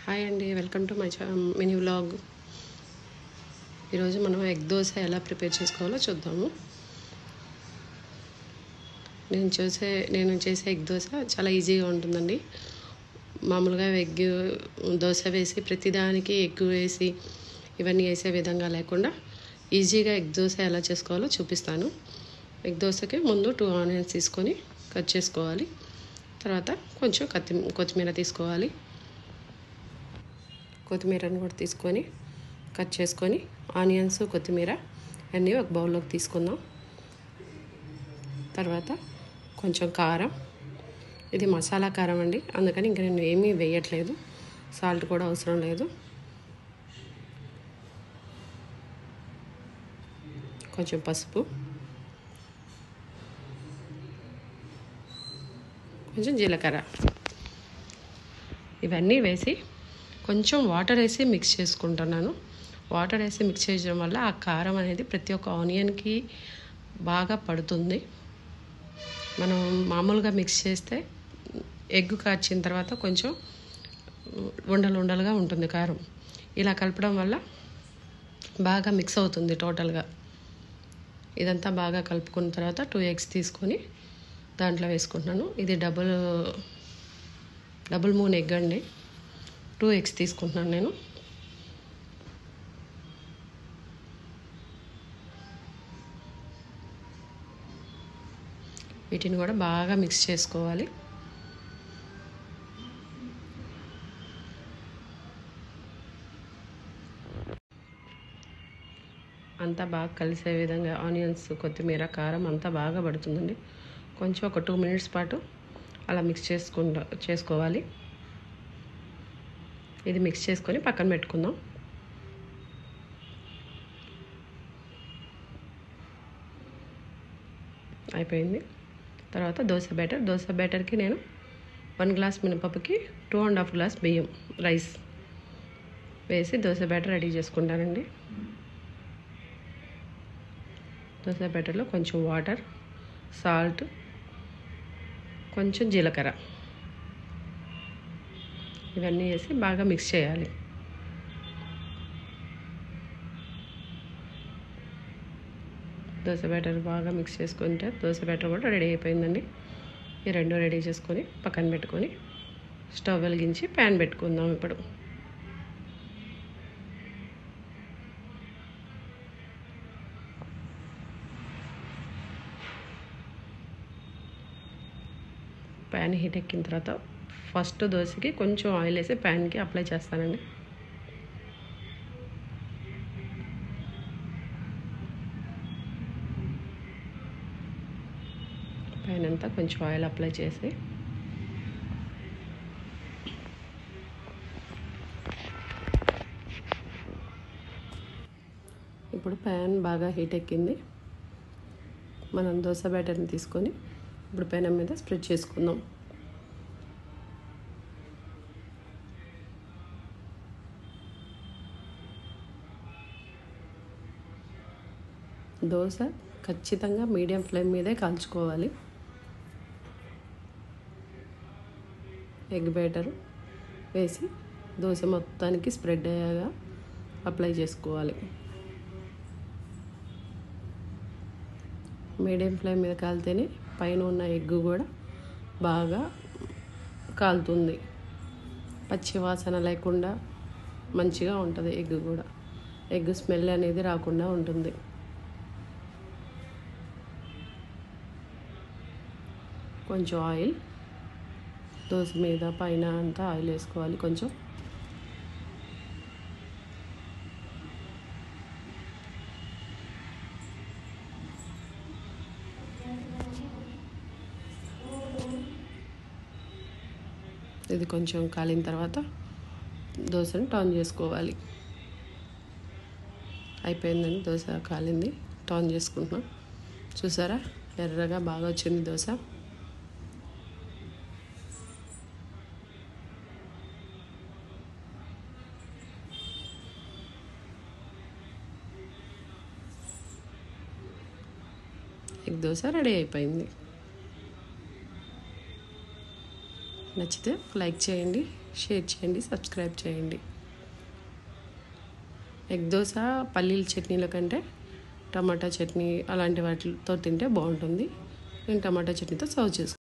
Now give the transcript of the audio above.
Hi అండి, welcome to my mini vlog. ఈరోజు మనం ఎగ్ దోశ ఎలా ప్రిపేర్ చేసుకోవాలో చూద్దాము. నేను చేసే ఎగ్ దోశ చాలా ఈజీగా ఉంటుందండి. మామూలుగా ఎగ్ దోశ వేసి ప్రతిదానికి ఎగ్ వేసి ఇవన్నీ వేసే విధంగా లేకుండా ఈజీగా ఎగ్ దోశ ఎలా చేసుకోవాలో చూపిస్తాను. ఎగ్ దోశకి ముందు 2 ఆనియన్స్ తీసుకొని కట్ చేసుకోవాలి. తర్వాత కొంచెం కొత్తిమీర తీసుకోవాలి. కొత్తిమీరను కూడా తీసుకొని కట్ చేసుకొని ఆనియన్స్ కొత్తిమీర అన్నీ ఒక బౌల్లోకి తీసుకుందాం. తర్వాత కొంచెం కారం, ఇది మసాలా కారం అండి, అందుకని ఇంకా నేను ఏమీ వేయట్లేదు. సాల్ట్ కూడా అవసరం లేదు. కొంచెం పసుపు, కొంచెం జీలకర్ర, ఇవన్నీ వేసి కొంచెం వాటర్ వేసి మిక్స్ చేసుకుంటున్నాను. వాటర్ వేసి మిక్స్ చేయడం వల్ల ఆ కారం అనేది ప్రతి ఒక్క ఆనియన్కి బాగా పడుతుంది. మనం మామూలుగా మిక్స్ చేస్తే ఎగ్ కాచిన తర్వాత కొంచెం ఉండలుగా ఉంటుంది కారం. ఇలా కలపడం వల్ల బాగా మిక్స్ అవుతుంది టోటల్గా. ఇదంతా బాగా కలుపుకున్న తర్వాత 2 ఎగ్స్ తీసుకొని దాంట్లో వేసుకుంటున్నాను. ఇది డబుల్ మూన్ ఎగ్ అండి. 2 ఎగ్స్ తీసుకుంటున్నాను నేను. వీటిని కూడా బాగా మిక్స్ చేసుకోవాలి. అంతా బాగా కలిసే విధంగా ఆనియన్స్, కొత్తిమీర, కారం అంతా బాగా పడుతుందండి. కొంచెం ఒక 2 మినిట్స్ పాటు అలా మిక్స్ చేసుకోవాలి. ఇది మిక్స్ చేసుకొని పక్కన పెట్టుకుందాం. అయిపోయింది. తర్వాత దోశ బ్యాటర్కి నేను 1 గ్లాస్ మినపప్పుకి 2.5 గ్లాస్ బియ్యం రైస్ వేసి దోశ బ్యాటర్ రెడీ చేసుకుంటానండి. దోశ బ్యాటర్లో కొంచెం వాటర్, సాల్ట్, కొంచెం జీలకర్ర ఇవన్నీ వేసి బాగా మిక్స్ చేయాలి. దోశ బ్యాటర్ బాగా మిక్స్ చేసుకుంటే దోశ బ్యాటర్ కూడా రెడీ అయిపోయిందండి. ఈ రెండు రెడీ చేసుకొని పక్కన పెట్టుకొని స్టవ్ వెలిగించి ప్యాన్ పెట్టుకుందాం. ఇప్పుడు ప్యాన్ హీట్ ఎక్కిన తర్వాత ఫస్ట్ దోశకి కొంచెం ఆయిల్ వేసి ప్యాన్కి అప్లై చేస్తానండి. పైన అంతా కొంచెం ఆయిల్ అప్లై చేసి ఇప్పుడు ప్యాన్ బాగా హీట్ ఎక్కింది. మనం దోశ బ్యాటర్ని తీసుకొని ఇప్పుడు పెనం మీద స్ప్రెడ్ చేసుకుందాం. దోశ ఖచ్చితంగా మీడియం ఫ్లేమ్ మీదే కాల్చుకోవాలి. ఎగ్ బ్యాటర్ వేసి దోశ మొత్తానికి స్ప్రెడ్ అయ్యాగా అప్లై చేసుకోవాలి. మీడియం ఫ్లేమ్ మీద కాలితేనే పైన ఉన్న ఎగ్ కూడా బాగా కాలుతుంది. పచ్చి వాసన లేకుండా మంచిగా ఉంటుంది. ఎగ్ కూడా ఎగ్ స్మెల్ అనేది రాకుండా ఉంటుంది. కొంచెం ఆయిల్ దోశ మీద పైన అంతా ఆయిల్ వేసుకోవాలి. కొంచెం ఇది కొంచెం కాలిన తర్వాత దోశను టర్న్ చేసుకోవాలి. అయిపోయిందండి, దోశ కాలింది. టర్న్ చేసుకుంటున్నాం. చూసారా, ఎర్రగా బాగా వచ్చింది దోశ. ఎగ్ దోశ రెడీ అయిపోయింది. నచ్చితే లైక్ చేయండి, షేర్ చేయండి, సబ్స్క్రైబ్ చేయండి. ఎగ్ దోశ పల్లీల చట్నీల కంటే టమాటా చట్నీ అలాంటి వాటితో తింటే బాగుంటుంది. నేను టమాటా చట్నీతో సర్వ్ చేసుకుంటాను.